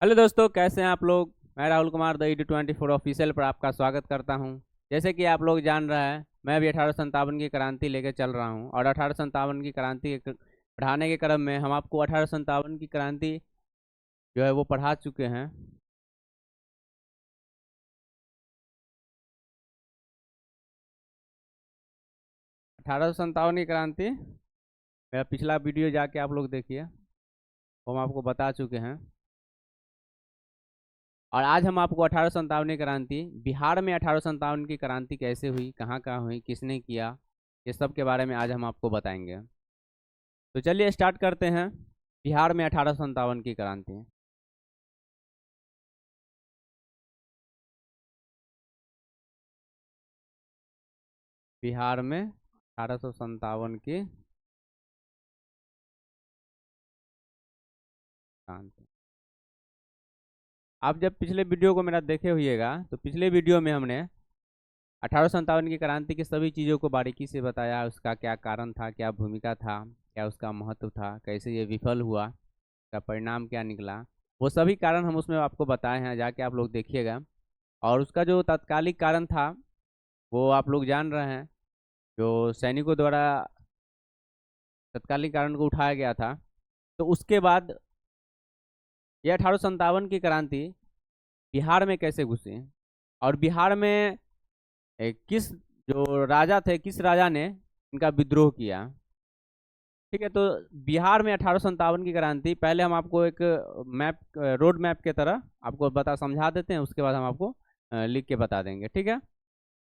Hello दोस्तों, कैसे हैं आप लोग। मैं Rahul Kumar the ED24 official पर आपका स्वागत करता हूं। जैसे कि आप लोग जान रहे हैं, मैं अभी 1857 की क्रांति लेकर चल रहा हूं और 1857 की क्रांति के पढ़ाने के क्रम में हम आपको 1857 की क्रांति जो है वो पढ़ा चुके हैं। 1857 की क्रांति मेरा पिछला वीडियो जाके आप लोग देखिए, वो हम आपको बता चुके हैं। और आज हम आपको 1857 की क्रांति, बिहार में 1857 की क्रांति कैसे हुई, कहाँ कहाँ हुई, किसने किया, ये सब के बारे में आज हम आपको बताएंगे। तो चलिए स्टार्ट करते हैं। बिहार में 1857 की क्रांति। बिहार में 1857 की क्रांति। आप जब पिछले वीडियो को मेरा देखे होइएगा तो पिछले वीडियो में हमने 1857 की क्रांति की सभी चीज़ों को बारीकी से बताया। उसका क्या कारण था, क्या भूमिका था, क्या उसका महत्व था, कैसे ये विफल हुआ, उसका परिणाम क्या निकला, वो सभी कारण हम उसमें आपको बताए हैं, जाके आप लोग देखिएगा। और उसका जो तात्कालिक कारण था वो आप लोग जान रहे हैं, जो सैनिकों द्वारा तत्कालीन कारण को उठाया गया था। तो उसके बाद ये 1857 की क्रांति बिहार में कैसे घुसी और बिहार में किस जो राजा थे, किस राजा ने इनका विद्रोह किया। ठीक है, तो बिहार में 1857 की क्रांति, पहले हम आपको एक मैप, रोड मैप के तरह आपको बता समझा देते हैं, उसके बाद हम आपको लिख के बता देंगे। ठीक है,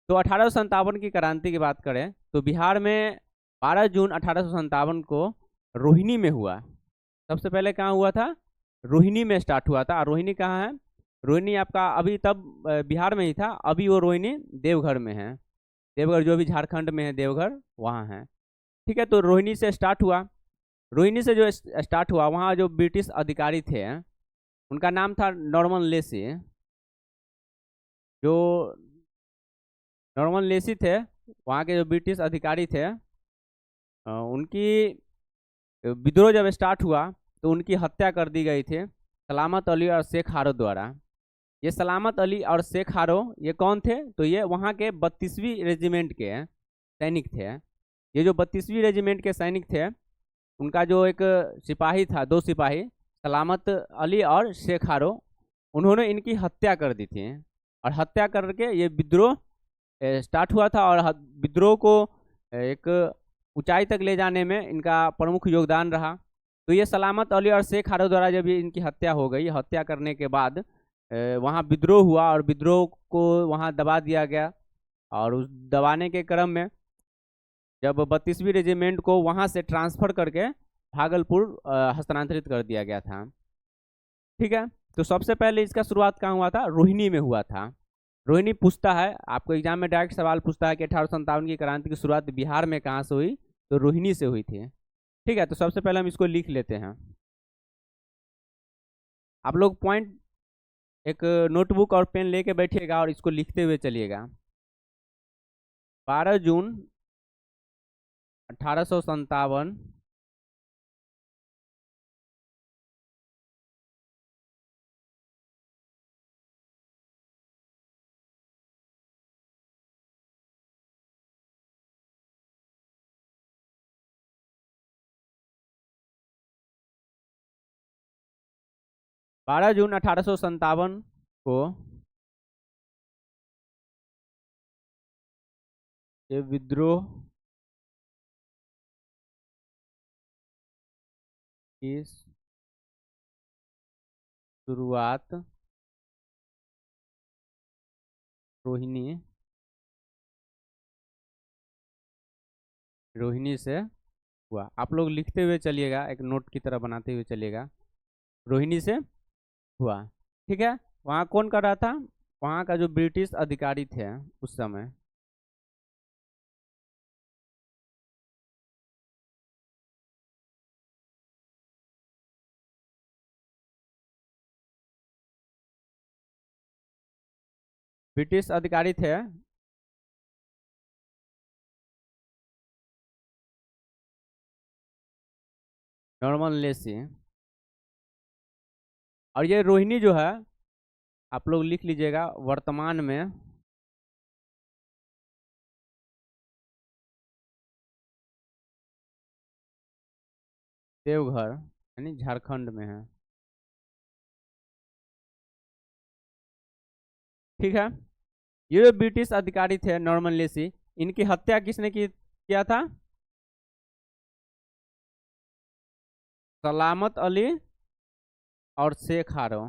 तो 1857 की क्रांति की बात करें तो बिहार में 12 जून 1857 को रोहिणी में हुआ। सबसे पहले कहाँ हुआ था? रोहिणी में स्टार्ट हुआ था। और रोहिणी कहाँ है? रोहिणी आपका अभी तब बिहार में ही था, अभी वो रोहिणी देवघर में है। देवघर जो भी झारखंड में है, देवघर वहाँ है। ठीक है, तो रोहिणी से स्टार्ट हुआ। रोहिणी से जो स्टार्ट हुआ, वहाँ जो ब्रिटिश अधिकारी थे उनका नाम था नॉर्मन लेसी। जो नॉर्मन लेसी थे, वहाँ के जो ब्रिटिश अधिकारी थे, उनकी विद्रोह जब स्टार्ट हुआ तो उनकी हत्या कर दी गई थी सलामत अली और शेख हारो द्वारा। ये सलामत अली और शेख हारो ये कौन थे? तो ये वहाँ के 32वीं रेजिमेंट के सैनिक थे। ये जो 32वीं रेजिमेंट के सैनिक थे, उनका जो एक सिपाही था, दो सिपाही, सलामत अली और शेख हारो, उन्होंने इनकी हत्या कर दी थी। और हत्या करके ये विद्रोह स्टार्ट हुआ था। और विद्रोह को एक ऊंचाई तक ले जाने में इनका प्रमुख योगदान रहा। तो ये सलामत अली और शेख हारो द्वारा जब ये इनकी हत्या हो गई, हत्या करने के बाद वहाँ विद्रोह हुआ और विद्रोह को वहाँ दबा दिया गया। और उस दबाने के क्रम में जब 32वीं रेजिमेंट को वहाँ से ट्रांसफर करके भागलपुर हस्तांतरित कर दिया गया था। ठीक है, तो सबसे पहले इसका शुरुआत कहाँ हुआ था? रोहिणी में हुआ था। रोहिणी पूछता है आपको, एग्जाम में डायरेक्ट सवाल पूछता है कि 1857 की क्रांति की शुरुआत बिहार में कहाँ से हुई? तो रोहिणी से हुई थी। ठीक है, तो सबसे पहले हम इसको लिख लेते हैं। आप लोग पॉइंट एक नोटबुक और पेन लेके बैठिएगा और इसको लिखते हुए चलिएगा। 12 जून 1857 12 जून 1857 को ये विद्रोह की शुरुआत रोहिणी रोहिणी से हुआ। आप लोग लिखते हुए चलिएगा, एक नोट की तरह बनाते हुए चलिएगा। रोहिणी से हुआ। ठीक है, वहाँ कौन कर रहा था? वहाँ का जो ब्रिटिश अधिकारी थे उस समय। ब्रिटिश अधिकारी थे नॉर्मन लेसी। और ये रोहिणी जो है आप लोग लिख लीजिएगा, वर्तमान में देवघर यानी झारखंड में है। ठीक है, ये जो ब्रिटिश अधिकारी थे नॉर्मन लेसी, इनकी हत्या किसने किया था? सलामत अली और शेख हारो।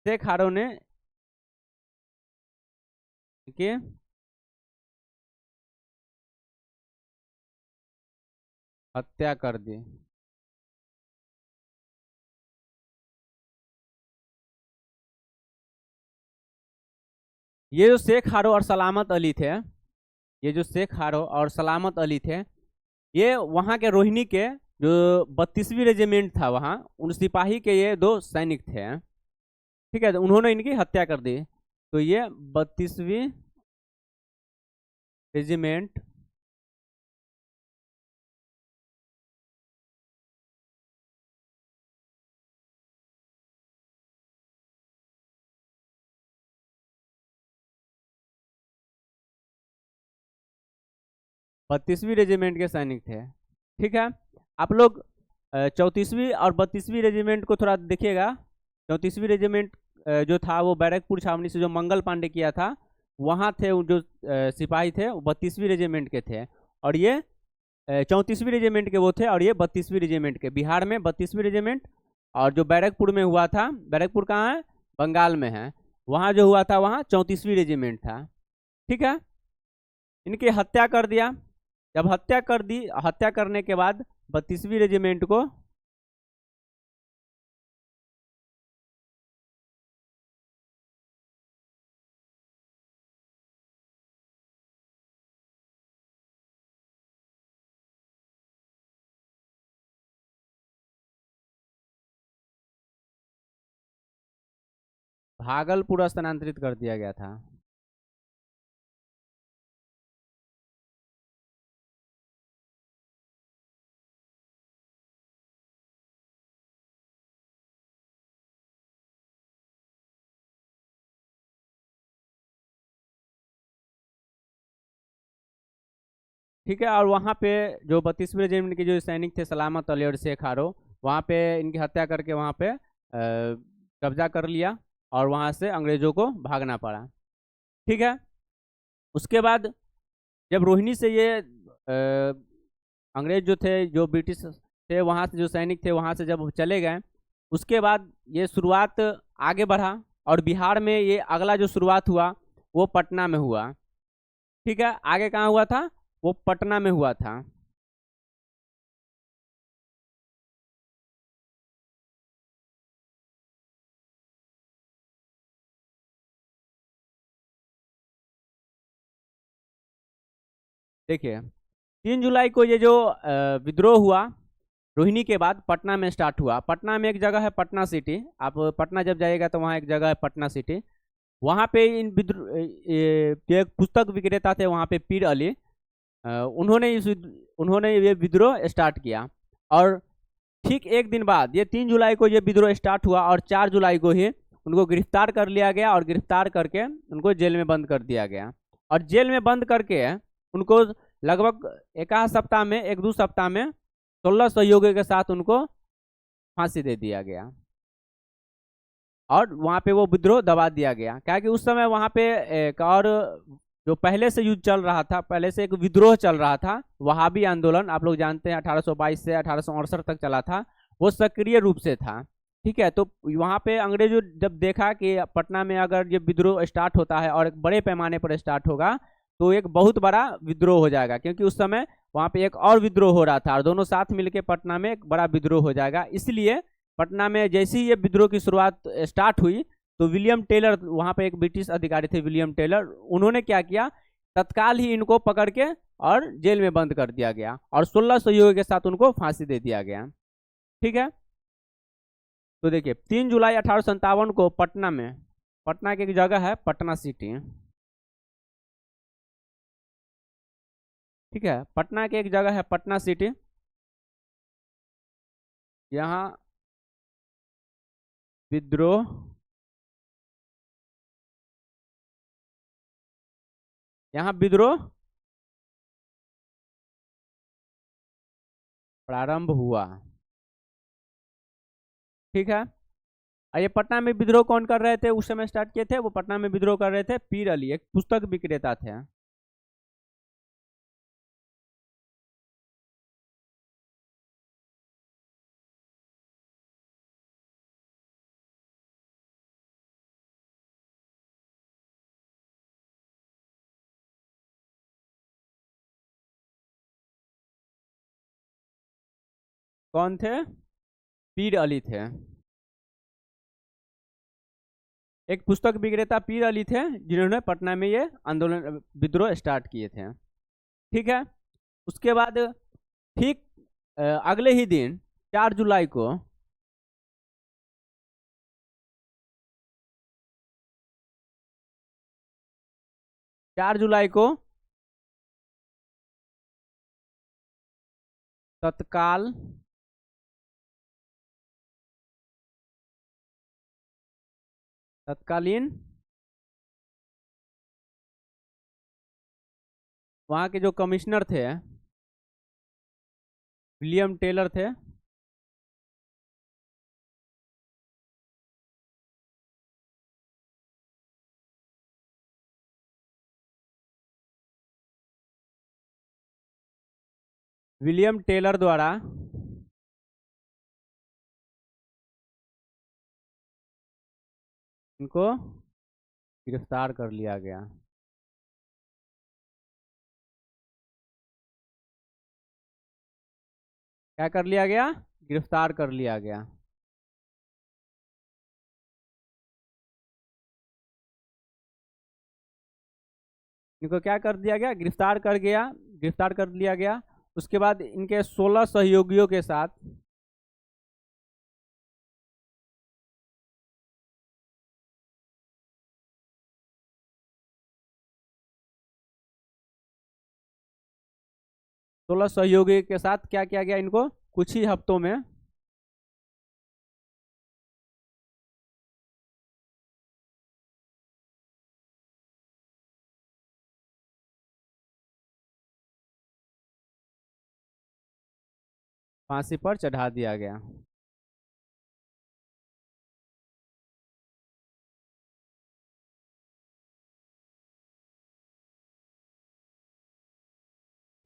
शेख हारो ने इनकी हत्या कर दी। ये जो शेख हारो और सलामत अली थे, ये जो शेख हारो और सलामत अली थे, ये वहाँ के रोहिणी के जो 32वीं रेजिमेंट था वहाँ, उन सिपाही के ये दो सैनिक थे। ठीक है, तो उन्होंने इनकी हत्या कर दी। तो ये 32वीं रेजिमेंट बत्तीसवीं रेजिमेंट के सैनिक थे। ठीक है, आप लोग 34वीं और 32वीं रेजिमेंट को थोड़ा देखिएगा। 34वीं रेजिमेंट जो था वो बैरकपुर छावनी से जो मंगल पांडे किया था, वहाँ थे जो सिपाही थे वो 32वीं रेजिमेंट के थे। और ये 34वीं रेजिमेंट के वो थे, और ये 32वीं रेजिमेंट के। बिहार में 32वीं रेजिमेंट, और जो बैरकपुर में हुआ था, बैरकपुर कहाँ है? बंगाल में है। वहाँ जो हुआ था वहाँ 34वीं रेजिमेंट था। ठीक है, इनकी हत्या कर दिया। जब हत्या कर दी, हत्या करने के बाद 32वीं रेजिमेंट को भागलपुर स्थानांतरित कर दिया गया था। ठीक है, और वहाँ पे जो 32वीं रेजिमेंट के जो सैनिक थे सलामत अली और शेख हारो, वहाँ पे इनकी हत्या करके वहाँ पे कब्जा कर लिया, और वहाँ से अंग्रेजों को भागना पड़ा। ठीक है, उसके बाद जब रोहिणी से ये अंग्रेज जो थे, जो ब्रिटिश थे, वहाँ से जो सैनिक थे वहाँ से जब चले गए, उसके बाद ये शुरुआत आगे बढ़ा, और बिहार में ये अगला जो शुरुआत हुआ वो पटना में हुआ। ठीक है, आगे कहाँ हुआ था? वो पटना में हुआ था। देखिए, 3 जुलाई को ये जो विद्रोह हुआ रोहिणी के बाद पटना में स्टार्ट हुआ। पटना में एक जगह है पटना सिटी, आप पटना जब जाइएगा तो वहाँ एक जगह है पटना सिटी। वहाँ पे इन विद्रोह जो एक पुस्तक विक्रेता थे वहाँ पे पीर अली, उन्होंने ये विद्रोह स्टार्ट किया। और ठीक एक दिन बाद, ये 3 जुलाई को ये विद्रोह स्टार्ट हुआ, और 4 जुलाई को ही उनको गिरफ्तार कर लिया गया, और गिरफ्तार करके उनको जेल में बंद कर दिया गया। और जेल में बंद करके उनको लगभग एक आध सप्ताह में, 1-2 सप्ताह में 16 सहयोगियों के साथ उनको फांसी दे दिया गया, और वहाँ पे वो विद्रोह दबा दिया गया। क्या कि उस समय वहाँ पे एक और जो पहले से युद्ध चल रहा था, पहले से एक विद्रोह चल रहा था, वहाबी आंदोलन, आप लोग जानते हैं 1822 से 1868 तक चला था, वो सक्रिय रूप से था। ठीक है, तो वहाँ पे अंग्रेजों जब देखा कि पटना में अगर ये विद्रोह स्टार्ट होता है और एक बड़े पैमाने पर स्टार्ट होगा, तो एक बहुत बड़ा विद्रोह हो जाएगा, क्योंकि उस समय वहाँ पे एक और विद्रोह हो रहा था, और दोनों साथ मिलकर पटना में एक बड़ा विद्रोह हो जाएगा। इसलिए पटना में जैसे ही ये विद्रोह की शुरुआत स्टार्ट हुई, तो विलियम टेलर, वहाँ पे एक ब्रिटिश अधिकारी थे विलियम टेलर, उन्होंने क्या किया, तत्काल ही इनको पकड़ के और जेल में बंद कर दिया गया, और 16 सहयोगियों के साथ उनको फांसी दे दिया गया। ठीक है, तो देखिए 3 जुलाई 1857 को पटना में, पटना की एक जगह है पटना सिटी, ठीक है, पटना के एक जगह है पटना सिटी, यहाँ विद्रोह प्रारंभ हुआ। ठीक है, और ये पटना में विद्रोह कौन कर रहे थे उस समय स्टार्ट किए थे? वो पटना में विद्रोह कर रहे थे पीर अली, एक पुस्तक विक्रेता थे। कौन थे? पीर अली थे। एक पुस्तक विक्रेता पीर अली थे जिन्होंने पटना में ये आंदोलन विद्रोह स्टार्ट किए थे। ठीक है, उसके बाद ठीक अगले ही दिन 4 जुलाई को 4 जुलाई को तत्काल तत्कालीन वहाँ के जो कमिश्नर थे विलियम टेलर थे, विलियम टेलर द्वारा इनको गिरफ्तार कर लिया गया। क्या कर लिया गया? गिरफ्तार कर लिया गया। इनको क्या कर दिया गया? गिरफ्तार कर लिया गया। उसके बाद इनके 16 सहयोगियों के साथ 16 सहयोगियों के साथ क्या किया गया? इनको कुछ ही हफ्तों में फांसी पर चढ़ा दिया गया।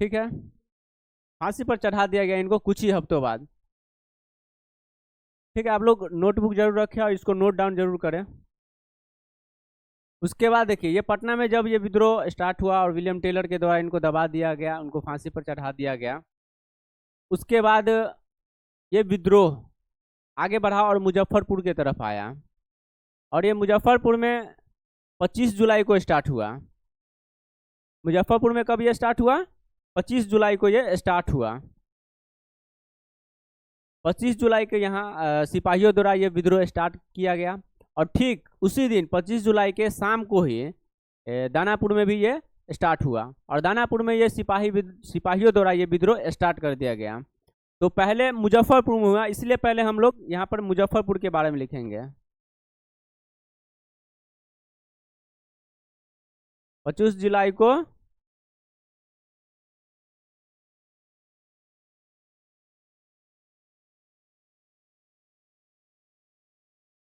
ठीक है, फांसी पर चढ़ा दिया गया इनको कुछ ही हफ्तों बाद। ठीक है, आप लोग नोटबुक जरूर रखें और इसको नोट डाउन जरूर करें। उसके बाद देखिए, ये पटना में जब ये विद्रोह स्टार्ट हुआ और विलियम टेलर के द्वारा इनको दबा दिया गया, उनको फांसी पर चढ़ा दिया गया। उसके बाद ये विद्रोह आगे बढ़ा और मुजफ्फरपुर की तरफ आया, और ये मुजफ्फरपुर में 25 जुलाई को स्टार्ट हुआ। मुजफ्फरपुर में कब ये स्टार्ट हुआ? 25 जुलाई को ये स्टार्ट हुआ। 25 जुलाई के यहाँ सिपाहियों द्वारा ये विद्रोह स्टार्ट किया गया, और ठीक उसी दिन 25 जुलाई के शाम को ही दानापुर में भी ये स्टार्ट हुआ, और दानापुर में ये सिपाहियों द्वारा ये विद्रोह स्टार्ट कर दिया गया। तो पहले मुजफ्फरपुर में हुआ, इसलिए पहले हम लोग यहाँ पर मुजफ्फरपुर के बारे में लिखेंगे। 25 जुलाई को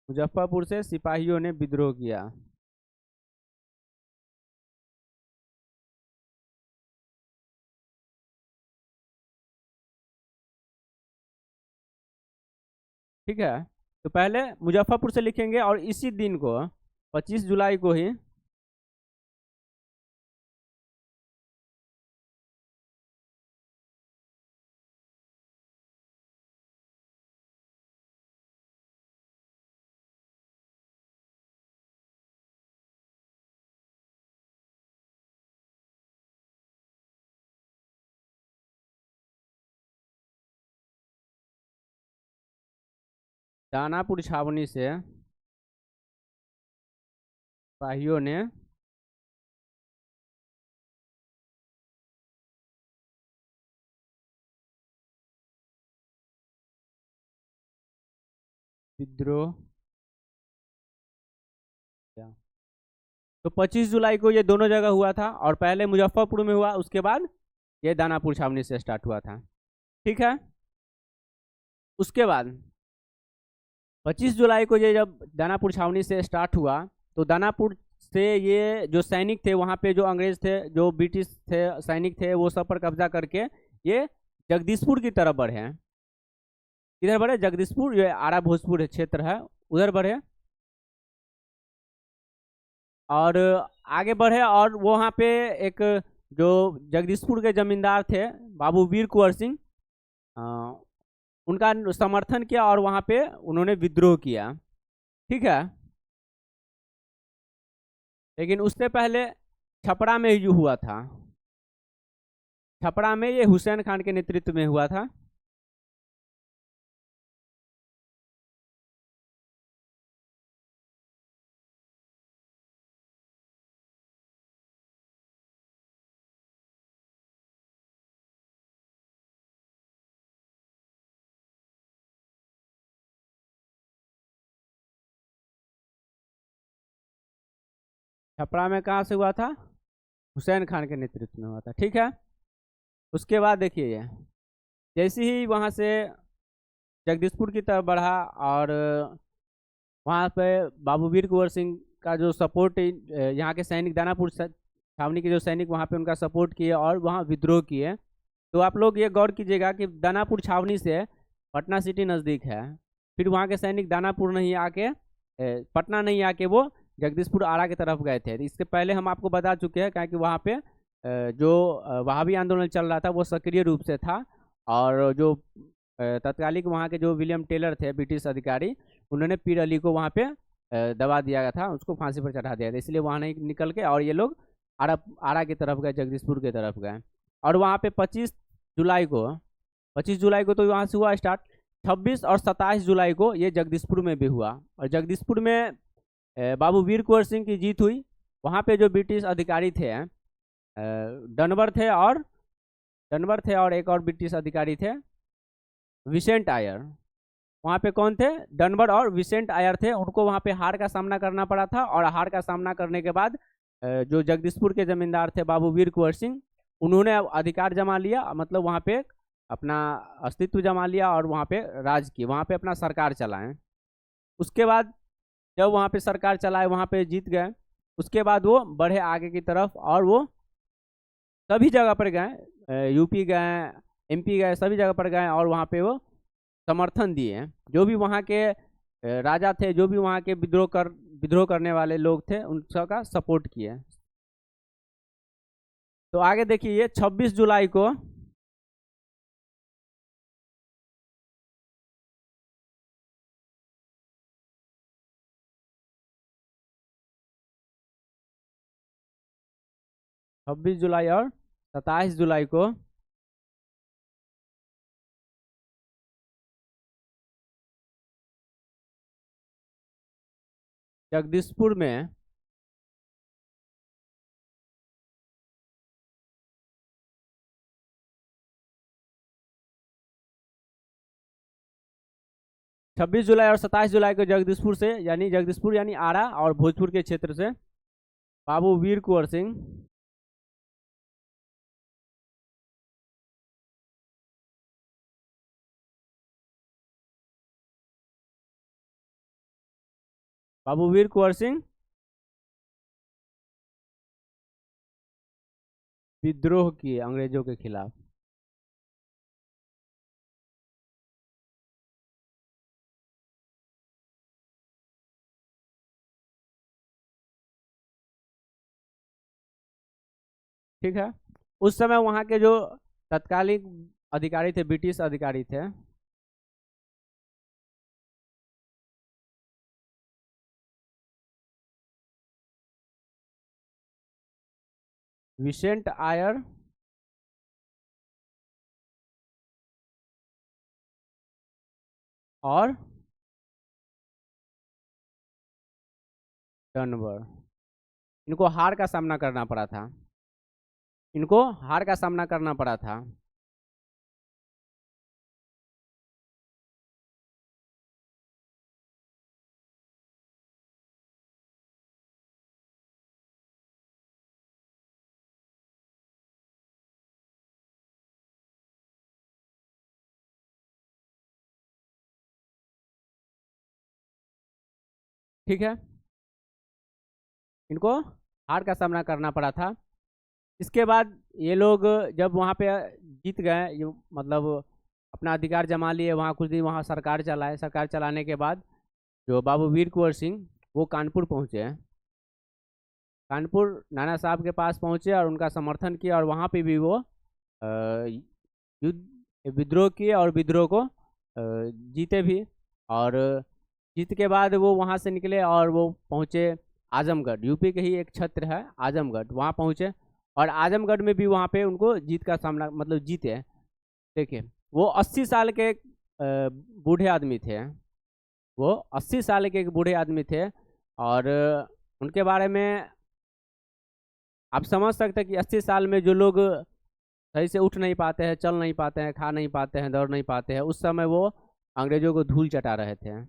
मुजफ्फरपुर से सिपाहियों ने विद्रोह किया। ठीक है, तो पहले मुजफ्फरपुर से लिखेंगे, और इसी दिन को 25 जुलाई को ही दानापुर छावनी से सिपाहियों ने विद्रोह किया। तो 25 जुलाई को ये दोनों जगह हुआ था, और पहले मुजफ्फरपुर में हुआ, उसके बाद ये दानापुर छावनी से स्टार्ट हुआ था। ठीक है। उसके बाद 25 जुलाई को ये जब दानापुर छावनी से स्टार्ट हुआ, तो दानापुर से ये जो सैनिक थे वहाँ पे, जो अंग्रेज थे, जो ब्रिटिश थे सैनिक थे, वो सब पर कब्जा करके ये जगदीशपुर की तरफ बढ़े। किधर बढ़े? जगदीशपुर, ये आरा भोजपुर क्षेत्र है, उधर बढ़े और आगे बढ़े। और वहाँ पे एक जो जगदीशपुर के जमींदार थे बाबू वीर कुंवर सिंह, उनका समर्थन किया और वहाँ पे उन्होंने विद्रोह किया। ठीक है। लेकिन उससे पहले छपरा में ये हुआ था। छपरा में ये हुसैन खान के नेतृत्व में हुआ था। छपरा में कहाँ से हुआ था? हुसैन खान के नेतृत्व में हुआ था। ठीक है। उसके बाद देखिए, ये जैसे ही वहाँ से जगदीशपुर की तरफ बढ़ा, और वहाँ पे बाबू वीर कुंवर सिंह का जो सपोर्ट, यहाँ के सैनिक दानापुर छावनी के जो सैनिक वहाँ पे उनका सपोर्ट किए और वहाँ विद्रोह किए। तो आप लोग ये गौर कीजिएगा कि दानापुर छावनी से पटना सिटी नज़दीक है, फिर वहाँ के सैनिक दानापुर नहीं आके, पटना नहीं आके वो जगदीशपुर आरा की तरफ गए थे। इसके पहले हम आपको बता चुके हैं, क्योंकि वहाँ पे जो वहाबी आंदोलन चल रहा था वो सक्रिय रूप से था, और जो तत्कालिक वहाँ के जो विलियम टेलर थे ब्रिटिश अधिकारी, उन्होंने पीर अली को वहाँ पे दबा दिया गया था, उसको फांसी पर चढ़ा दिया था, इसलिए वहाँ नहीं निकल के और ये लोग आरा की तरफ गए, जगदीशपुर की तरफ गए। और वहाँ पे 25 जुलाई को तो वहाँ से हुआ स्टार्ट। 26 और 27 जुलाई को ये जगदीशपुर में भी हुआ, और जगदीशपुर में बाबू वीर कुंवर सिंह की जीत हुई। वहाँ पे जो ब्रिटिश अधिकारी थे, डनवर थे और एक और ब्रिटिश अधिकारी थे, विसेंट आयर। वहाँ पे कौन थे? डनवर और विसेंट आयर थे। उनको वहाँ पे हार का सामना करना पड़ा था, और हार का सामना करने के बाद जो जगदीशपुर के जमींदार थे बाबू वीर कुंवर सिंह, उन्होंने अधिकार जमा लिया, मतलब वहाँ पे अपना अस्तित्व जमा लिया और वहाँ पे राज की, वहाँ पे अपना सरकार चलाएं। उसके बाद जब वहाँ पे सरकार चलाए, वहाँ पे जीत गए, उसके बाद वो बढ़े आगे की तरफ, और वो सभी जगह पर गए, यूपी गए, एमपी गए, सभी जगह पर गए, और वहाँ पे वो समर्थन दिए। जो भी वहाँ के राजा थे, जो भी वहाँ के विद्रोह करने वाले लोग थे, उन सबका सपोर्ट किए। तो आगे देखिए, 26 जुलाई को 26 जुलाई और 27 जुलाई को जगदीशपुर में 26 जुलाई और 27 जुलाई को जगदीशपुर से, यानी आरा और भोजपुर के क्षेत्र से बाबू वीर कुंवर सिंह, बाबू वीर कुंवर सिंह विद्रोह किए अंग्रेजों के खिलाफ। ठीक है। उस समय वहाँ के जो तत्कालीन अधिकारी थे, ब्रिटिश अधिकारी थे, विसेंट आयर और डनवर, इनको हार का सामना करना पड़ा था, इनको हार का सामना करना पड़ा था। ठीक है, इनको हार का सामना करना पड़ा था। इसके बाद ये लोग जब वहाँ पे जीत गए, ये मतलब अपना अधिकार जमा लिए, वहाँ कुछ दिन वहाँ सरकार चलाए। सरकार चलाने के बाद जो बाबू वीर कुंवर सिंह वो कानपुर पहुँचे हैं। कानपुर नाना साहब के पास पहुँचे और उनका समर्थन किया, और वहाँ पे भी वो युद्ध विद्रोह किए और विद्रोह को जीते भी। और जीत के बाद वो वहाँ से निकले और वो पहुँचे आजमगढ़। यूपी के ही एक क्षेत्र है आजमगढ़, वहाँ पहुँचे और आजमगढ़ में भी वहाँ पे उनको जीत का सामना, मतलब जीते। देखिए, वो 80 साल के बूढ़े आदमी थे। वो 80 साल के एक बूढ़े आदमी थे, और उनके बारे में आप समझ सकते हैं कि 80 साल में जो लोग सही से उठ नहीं पाते हैं, चल नहीं पाते हैं, खा नहीं पाते हैं, दौड़ नहीं पाते हैं, उस समय वो अंग्रेजों को धूल चटा रहे थे।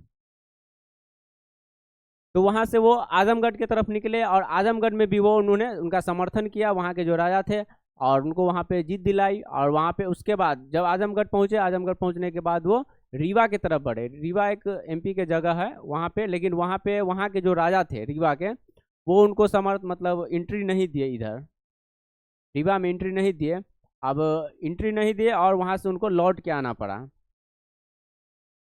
तो वहाँ से वो आजमगढ़ की तरफ निकले, और आजमगढ़ में भी वो उन्होंने उनका समर्थन किया, वहाँ के जो राजा थे, और उनको वहाँ पे जीत दिलाई। और वहाँ पे उसके बाद जब आजमगढ़ पहुँचे, आजमगढ़ पहुँचने के बाद वो रीवा की तरफ बढ़े। रीवा एक एमपी के जगह है वहाँ पे, लेकिन वहाँ पे वहाँ के जो राजा थे रीवा के, वो उनको मतलब एंट्री नहीं दिए, इधर रीवा में एंट्री नहीं दिए। अब एंट्री नहीं दिए और वहाँ से उनको लौट के आना पड़ा।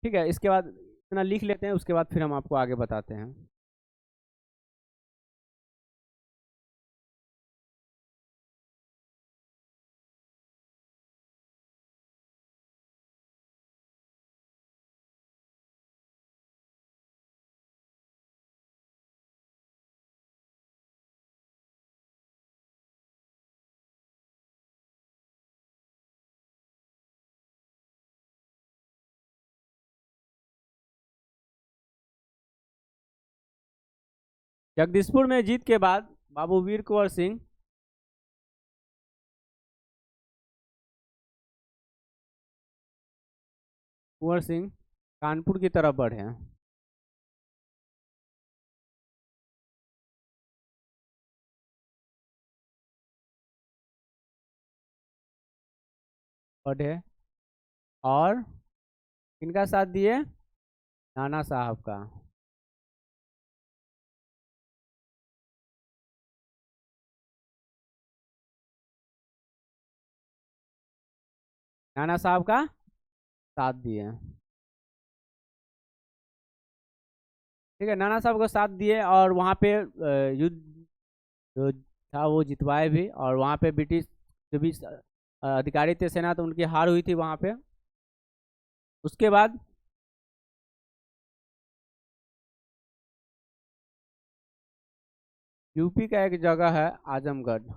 ठीक है, इसके बाद इतना लिख लेते हैं, उसके बाद फिर हम आपको आगे बताते हैं। जगदीशपुर में जीत के बाद बाबू वीर कुंवर सिंह कानपुर की तरफ बढ़े। बढ़े और इनका साथ दिए नाना साहब का। नाना साहब का साथ दिए। ठीक है, नाना साहब को साथ दिए, और वहाँ पे युद्ध जो था वो जितवाए भी, और वहाँ पे ब्रिटिश जो भी अधिकारी थे सेना, तो उनकी हार हुई थी वहाँ पे। उसके बाद यूपी का एक जगह है आजमगढ़।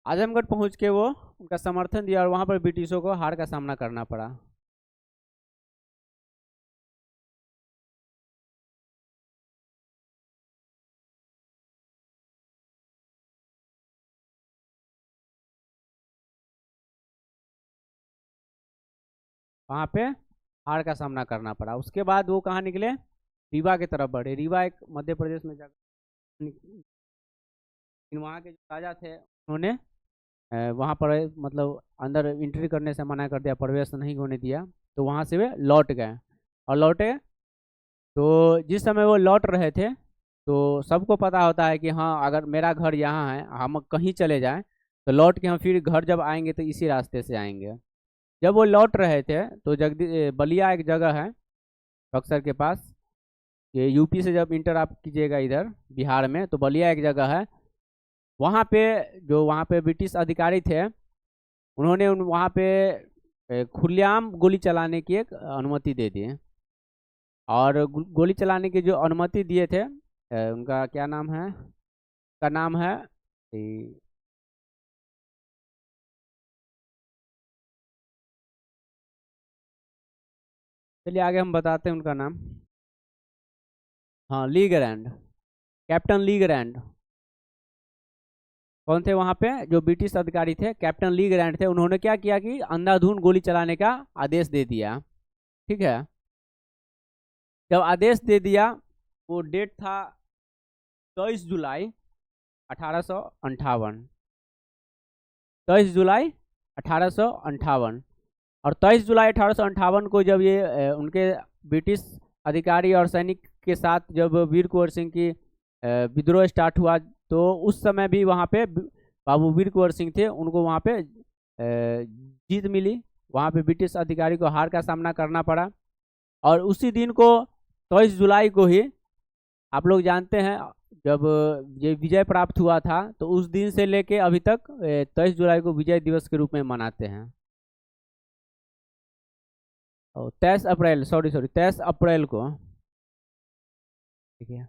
आजमगढ़ पहुँच के वो उनका समर्थन दिया, और वहाँ पर ब्रिटिशों को हार का सामना करना पड़ा। वहाँ पे हार का सामना करना पड़ा। उसके बाद वो कहाँ निकले, रीवा की तरफ बढ़े। रीवा एक मध्य प्रदेश में जगह, वहाँ के जो राजा थे उन्होंने वहाँ पर मतलब अंदर एंट्री करने से मना कर दिया, प्रवेश नहीं होने दिया। तो वहाँ से वे लौट गए, और लौटे तो जिस समय वो लौट रहे थे, तो सबको पता होता है कि हाँ, अगर मेरा घर यहाँ है, हम कहीं चले जाएं तो लौट के हम फिर घर जब आएंगे तो इसी रास्ते से आएंगे। जब वो लौट रहे थे तो बलिया एक जगह है बक्सर के पास। ये यूपी से जब इंटर आप कीजिएगा इधर बिहार में, तो बलिया एक जगह है। वहाँ पे जो वहाँ पे ब्रिटिश अधिकारी थे, उन्होंने वहाँ पे खुलेआम गोली चलाने की एक अनुमति दे दी। और गोली चलाने की जो अनुमति दिए थे उनका क्या नाम है, का नाम है चलिए आगे हम बताते हैं उनका नाम। हाँ, Le Grand, captain Le Grand. कौन थे वहां पे जो ब्रिटिश अधिकारी थे, कैप्टन ली ग्रैंड थे। उन्होंने क्या किया कि अंधाधुंध गोली चलाने का आदेश दे दिया। ठीक है, जब आदेश दे दिया, वो डेट था 23 जुलाई 1858। 23 जुलाई 1858। और 23 जुलाई 1858 को जब ये उनके ब्रिटिश अधिकारी और सैनिक के साथ जब वीर कुंवर सिंह की विद्रोह स्टार्ट हुआ, तो उस समय भी वहाँ पे बाबू वीर कुंवर सिंह थे, उनको वहाँ पे जीत मिली। वहाँ पे ब्रिटिश अधिकारी को हार का सामना करना पड़ा। और उसी दिन को 23 जुलाई को ही आप लोग जानते हैं, जब ये विजय प्राप्त हुआ था, तो उस दिन से लेके अभी तक 23 जुलाई को विजय दिवस के रूप में मनाते हैं। 23 अप्रैल, सॉरी सॉरी, 23 अप्रैल को। ठीक है,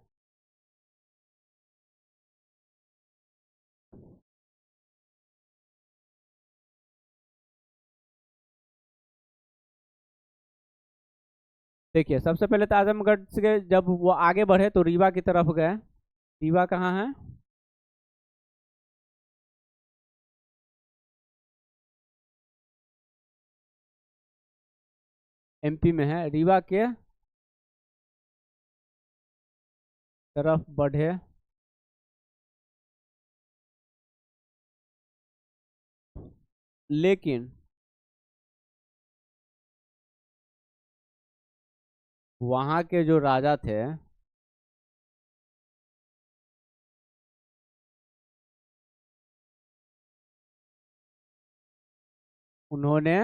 देखिए सबसे पहले तो आजमगढ़ से जब वो आगे बढ़े तो रीवा की तरफ गए। रीवा कहाँ है? एमपी में है। रीवा के तरफ बढ़े, लेकिन वहाँ के जो राजा थे, उन्होंने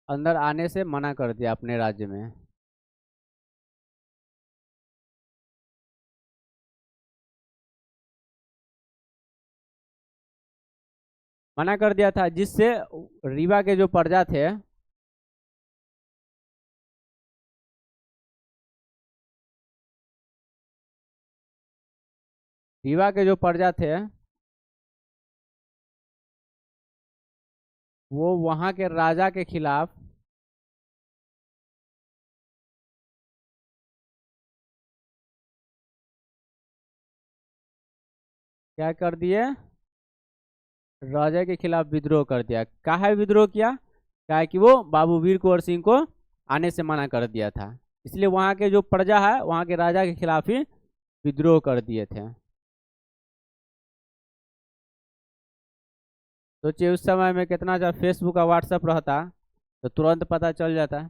अंदर आने से मना कर दिया अपने राज्य में। मना कर दिया था, जिससे रीवा के जो प्रजा थे, रीवा के जो प्रजा थे, वो वहाँ के राजा के खिलाफ क्या कर दिए, राजा के खिलाफ विद्रोह कर दिया। काहे विद्रोह किया? क्या है कि वो बाबू वीर कुंवर सिंह को आने से मना कर दिया था, इसलिए वहाँ के जो प्रजा है वहाँ के राजा के खिलाफ ही विद्रोह कर दिए थे। सोचिए उस समय में कितना, जब फेसबुक और व्हाट्सएप रहता तो तुरंत पता चल जाता,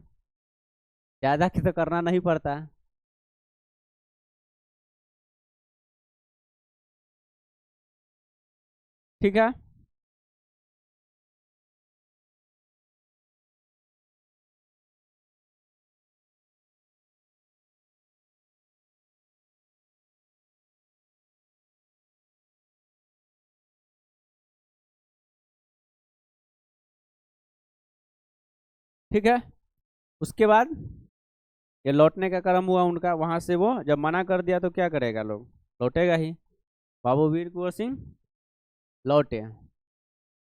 ज़्यादा की तो करना नहीं पड़ता। ठीक है, ठीक है। उसके बाद ये लौटने का क्रम हुआ उनका, वहां से वो जब मना कर दिया तो क्या करेगा, लोग लौटेगा ही। बाबू वीर कुंवर सिंह लौटे।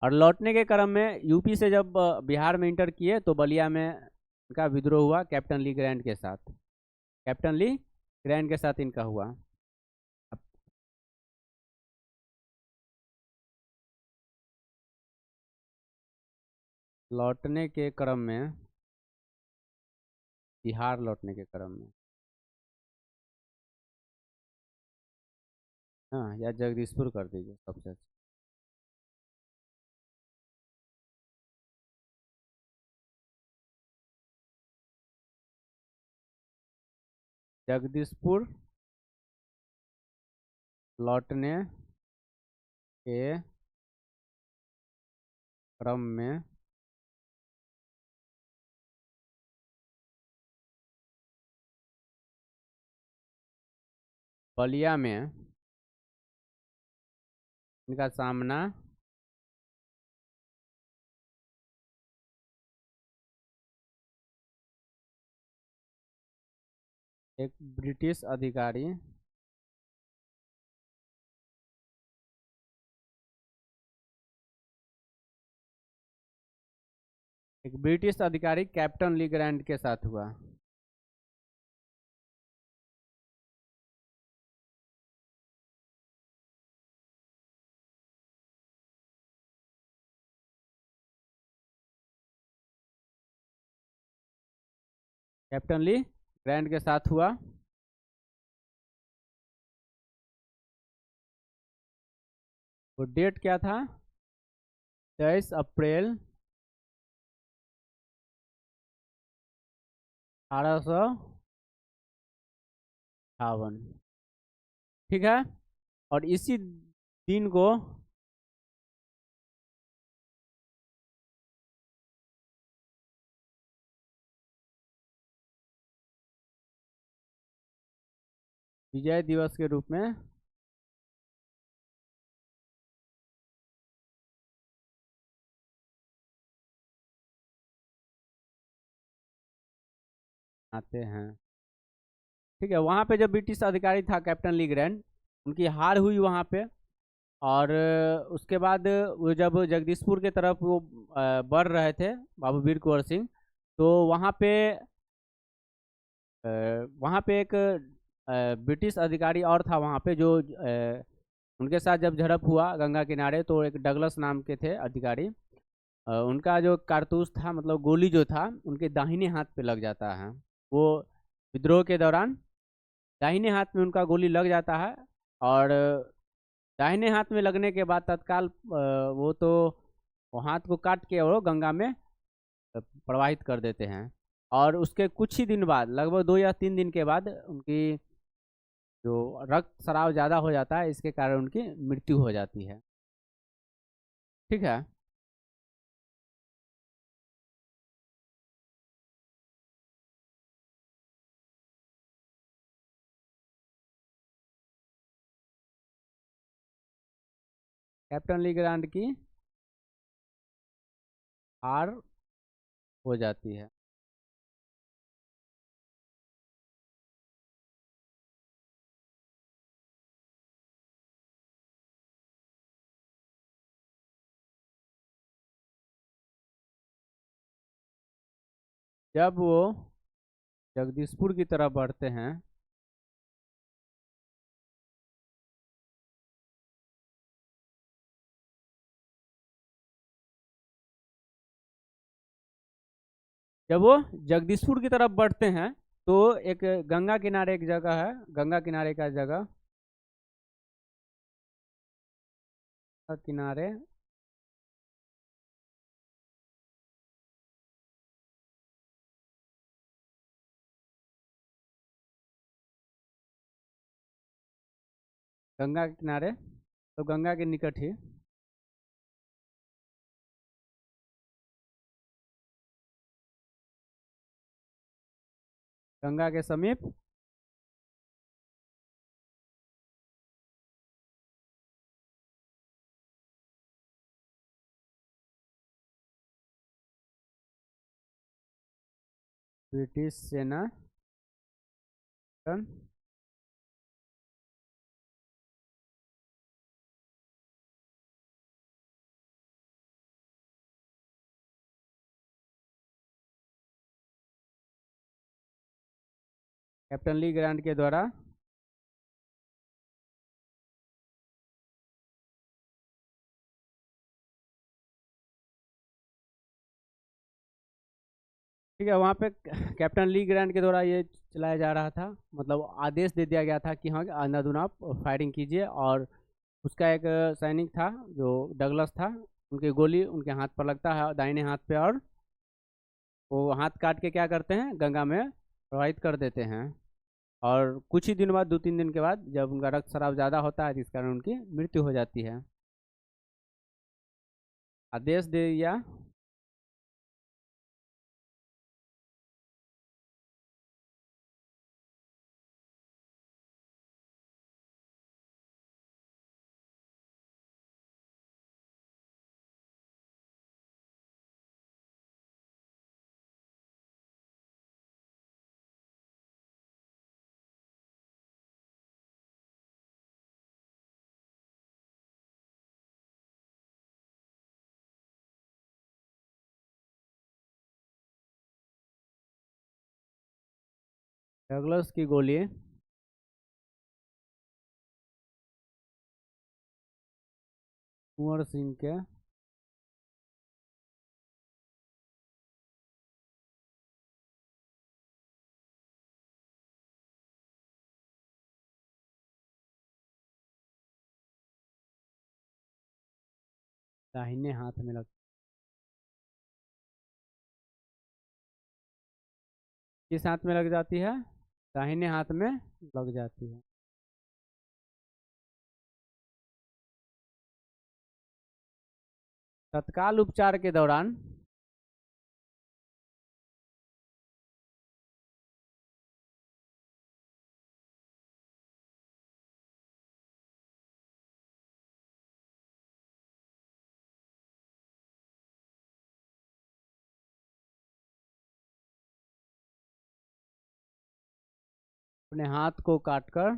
और लौटने के क्रम में यूपी से जब बिहार में इंटर किए तो बलिया में इनका विद्रोह हुआ कैप्टन ली ग्रैंड के साथ। कैप्टन ली ग्रैंड के साथ इनका हुआ। अब लौटने के क्रम में, बिहार लौटने के क्रम में, हाँ, या जगदीशपुर कर दीजिए सबसे अच्छा। जगदीशपुर लौटने के क्रम में बलिया में इनका सामना एक ब्रिटिश अधिकारी कैप्टन ली ग्रैंड के साथ हुआ। कैप्टन ली ग्रैंड के साथ हुआ। वो डेट क्या था? 23 अप्रैल 1858। ठीक है। और इसी दिन को विजय दिवस के रूप में आते हैं। ठीक है। वहाँ पे जब ब्रिटिश अधिकारी था कैप्टन ली ग्रैंड, उनकी हार हुई वहाँ पे। और उसके बाद वो जब जगदीशपुर के तरफ वो बढ़ रहे थे बाबू वीर कुंवर सिंह, तो वहाँ पे एक ब्रिटिश अधिकारी और था वहाँ पे, जो उनके साथ जब झड़प हुआ गंगा किनारे, तो एक डगलस नाम के थे अधिकारी। उनका जो कारतूस था, मतलब गोली जो था, उनके दाहिने हाथ पे लग जाता है। वो विद्रोह के दौरान दाहिने हाथ में उनका गोली लग जाता है। और दाहिने हाथ में लगने के बाद तत्काल वो तो वो हाथ को काट के वो गंगा में प्रवाहित कर देते हैं। और उसके कुछ ही दिन बाद, लगभग 2 या 3 दिन के बाद, उनकी जो रक्त स्राव ज़्यादा हो जाता है, इसके कारण उनकी मृत्यु हो जाती है। ठीक है। कैप्टन ली ग्रांड की हार हो जाती है। जब वो जगदीशपुर की तरफ बढ़ते हैं, जब वो जगदीशपुर की तरफ बढ़ते हैं, तो एक गंगा किनारे एक जगह है, गंगा किनारे का जगह, किनारे गंगा के किनारे, तो गंगा के निकट ही गंगा के समीप ब्रिटिश सेना कैप्टन ली ग्रांड के द्वारा ठीक है, वहाँ पे कैप्टन ली ग्रांड के द्वारा ये चलाया जा रहा था, मतलब आदेश दे दिया गया था कि हाँ अंधाधुन आप फायरिंग कीजिए। और उसका एक सैनिक था जो डगलस था, उनकी गोली उनके हाथ पर लगता है, दाहिने हाथ पे, और वो हाथ काट के क्या करते हैं, गंगा में प्रवाहित कर देते हैं। और कुछ ही दिन बाद, 2-3 दिन के बाद, जब उनका रक्त स्राव ज़्यादा होता है, जिस कारण उनकी मृत्यु हो जाती है। आदेश दे दिया डगलस की गोली कुंवर सिंह के दाहिने हाथ में लग, किस हाथ में लग जाती है? दाहिने हाथ में लग जाती है। तत्काल उपचार के दौरान अपने हाथ को काटकर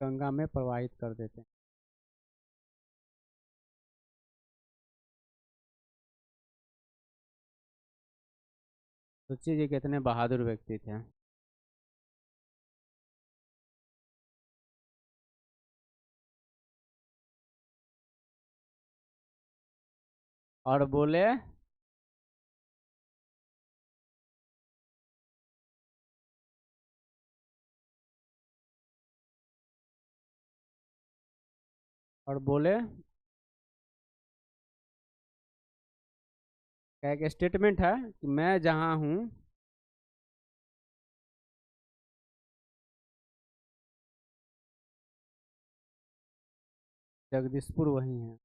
गंगा में प्रवाहित कर देते हैं। सोचिए ये कितने बहादुर व्यक्ति थे। और बोले और बोले क्या एक स्टेटमेंट है कि मैं जहां हूं जगदीशपुर वही है।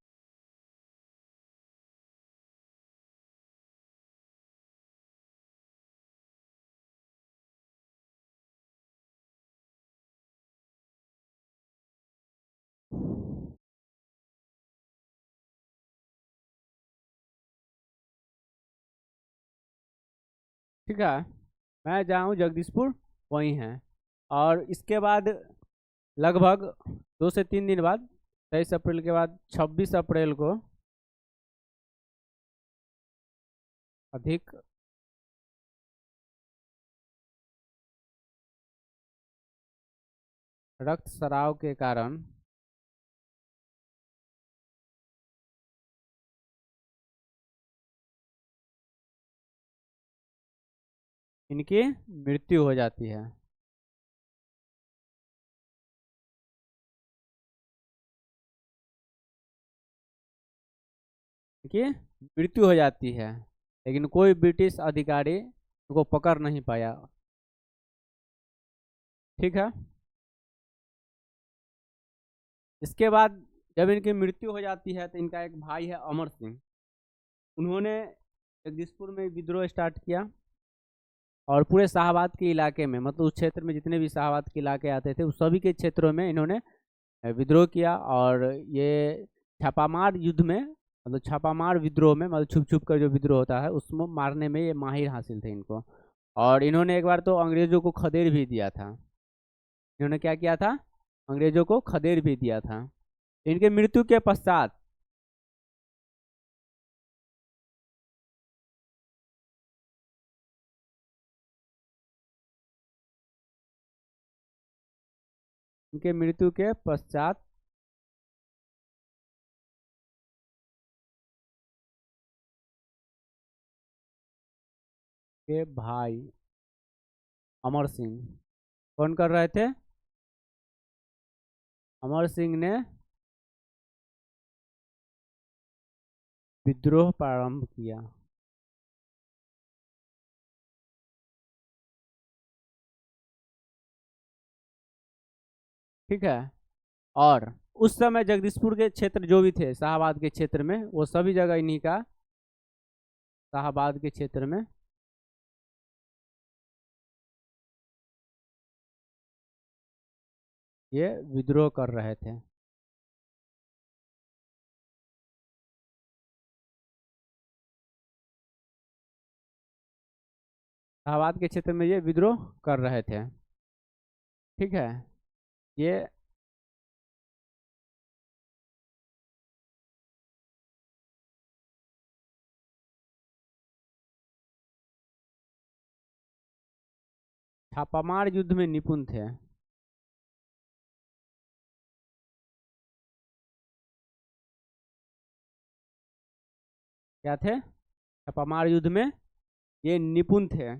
ठीक है, मैं जहाँ हूँ जगदीशपुर वही है। और इसके बाद लगभग 2 से 3 दिन बाद 23 अप्रैल के बाद 26 अप्रैल को अधिक रक्तस्राव के कारण इनकी मृत्यु हो जाती है। इनकी मृत्यु हो जाती है, लेकिन कोई ब्रिटिश अधिकारी उनको पकड़ नहीं पाया। ठीक है, इसके बाद जब इनकी मृत्यु हो जाती है तो इनका एक भाई है अमर सिंह, उन्होंने जगदीशपुर में विद्रोह स्टार्ट किया और पूरे शाहाबाद के इलाके में, मतलब उस क्षेत्र में जितने भी शाहाबाद के इलाके आते थे उस सभी के क्षेत्रों में इन्होंने विद्रोह किया। और ये छापामार युद्ध में, मतलब छापामार विद्रोह में, मतलब छुप छुप कर जो विद्रोह होता है उसमें मारने में ये माहिर हासिल थे इनको। और इन्होंने एक बार तो अंग्रेजों को खदेड़ भी दिया था। इन्होंने क्या किया था? अंग्रेजों को खदेड़ भी दिया था। इनके मृत्यु के पश्चात इनके मृत्यु के पश्चात के भाई अमर सिंह कौन कर रहे थे? अमर सिंह ने विद्रोह प्रारंभ किया। ठीक है, और उस समय जगदीशपुर के क्षेत्र जो भी थे शाहाबाद के क्षेत्र में, वो सभी जगह इन्हीं का, शाहाबाद के क्षेत्र में ये विद्रोह कर रहे थे। शाहाबाद के क्षेत्र में ये विद्रोह कर रहे थे। ठीक है, ये छापामार युद्ध में निपुण थे। क्या थे? छापामार युद्ध में ये निपुण थे।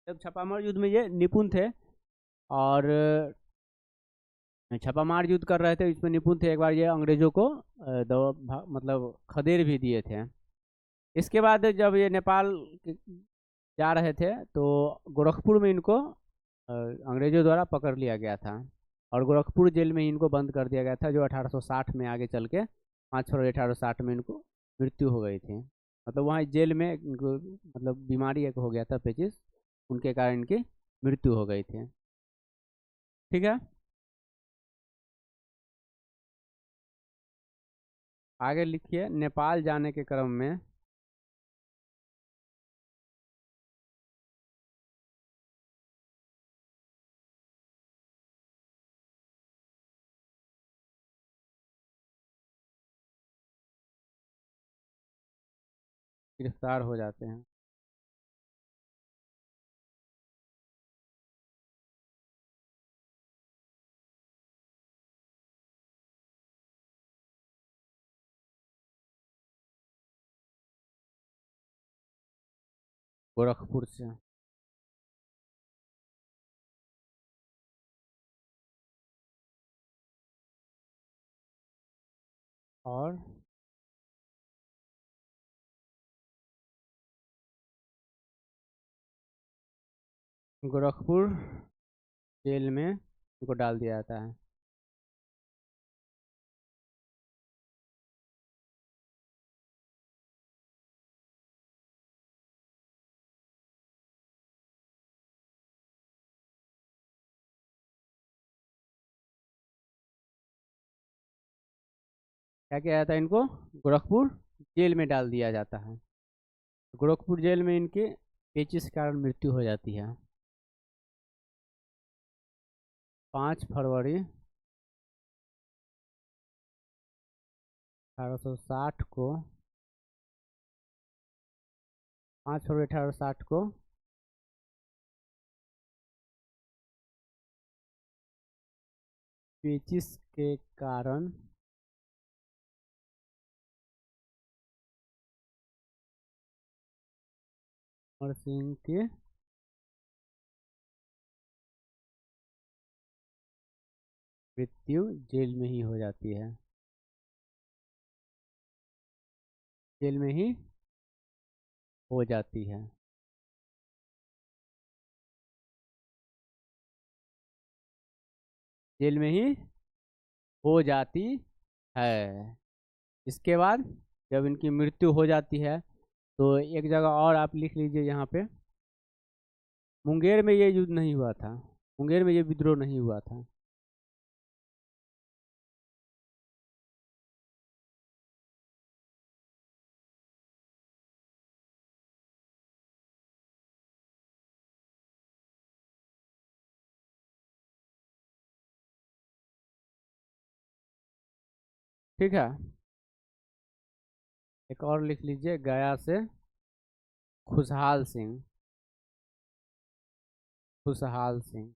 जब छापामार युद्ध में ये निपुण थे और छापामार युद्ध कर रहे थे, इसमें निपुण थे। एक बार ये अंग्रेजों को मतलब खदेड़ भी दिए थे। इसके बाद जब ये नेपाल जा रहे थे तो गोरखपुर में इनको अंग्रेजों द्वारा पकड़ लिया गया था और गोरखपुर जेल में इनको बंद कर दिया गया था, जो 1860 में आगे चल के 5 फरवरी 1860 में इनको मृत्यु हो गई थी। मतलब वहाँ जेल में इनको मतलब बीमारी एक हो गया था, पेचिस, उनके कारण इनकी मृत्यु हो गई थी। ठीक है, आगे लिखिए। नेपाल जाने के क्रम में गिरफ्तार हो जाते हैं। गोरखपुर से और गोरखपुर जेल में उनको डाल दिया जाता है। क्या किया जाता है? इनको गोरखपुर जेल में डाल दिया जाता है। गोरखपुर जेल में इनके पेचिश के कारण मृत्यु हो जाती है। 5 फरवरी 1860 को 5 फरवरी 1860 को पेचिश के कारण अमर सिंह की मृत्यु जेल में ही हो जाती है। जेल में ही हो जाती है। जेल में ही हो जाती है। इसके बाद जब इनकी मृत्यु हो जाती है तो एक जगह और आप लिख लीजिए यहाँ पे, मुंगेर में ये युद्ध नहीं हुआ था, मुंगेर में ये विद्रोह नहीं हुआ था। ठीक है, एक और लिख लीजिए, गया से खुशहाल सिंह। खुशहाल सिंह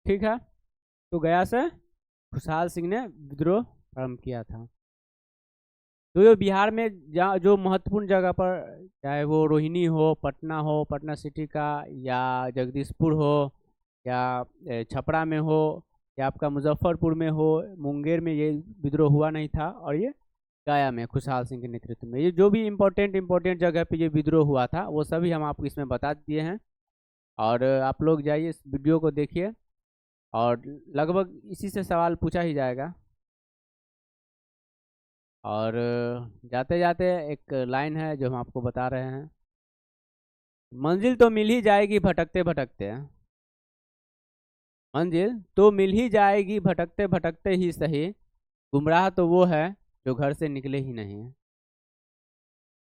ठीक है, तो गया से खुशहाल सिंह ने विद्रोह प्रारंभ किया था। तो ये बिहार में जहाँ जो महत्वपूर्ण जगह पर, चाहे वो रोहिणी हो, पटना सिटी का, या जगदीशपुर हो, या छपरा में हो, या आपका मुजफ्फरपुर में हो, मुंगेर में ये विद्रोह हुआ नहीं था। और ये गया में खुशहाल सिंह के नेतृत्व में, ये जो भी इम्पोर्टेंट जगह पे ये विद्रोह हुआ था वो सभी हम आपको इसमें बता दिए हैं। और आप लोग जाइए इस वीडियो को देखिए और लगभग इसी से सवाल पूछा ही जाएगा। और जाते जाते एक लाइन है जो हम आपको बता रहे हैं, मंजिल तो मिल ही जाएगी भटकते भटकते। मंजिल तो मिल ही जाएगी भटकते भटकते ही सही, गुमराह तो वो है जो घर से निकले ही नहीं।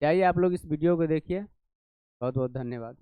चाहिए आप लोग इस वीडियो को देखिए। बहुत बहुत धन्यवाद।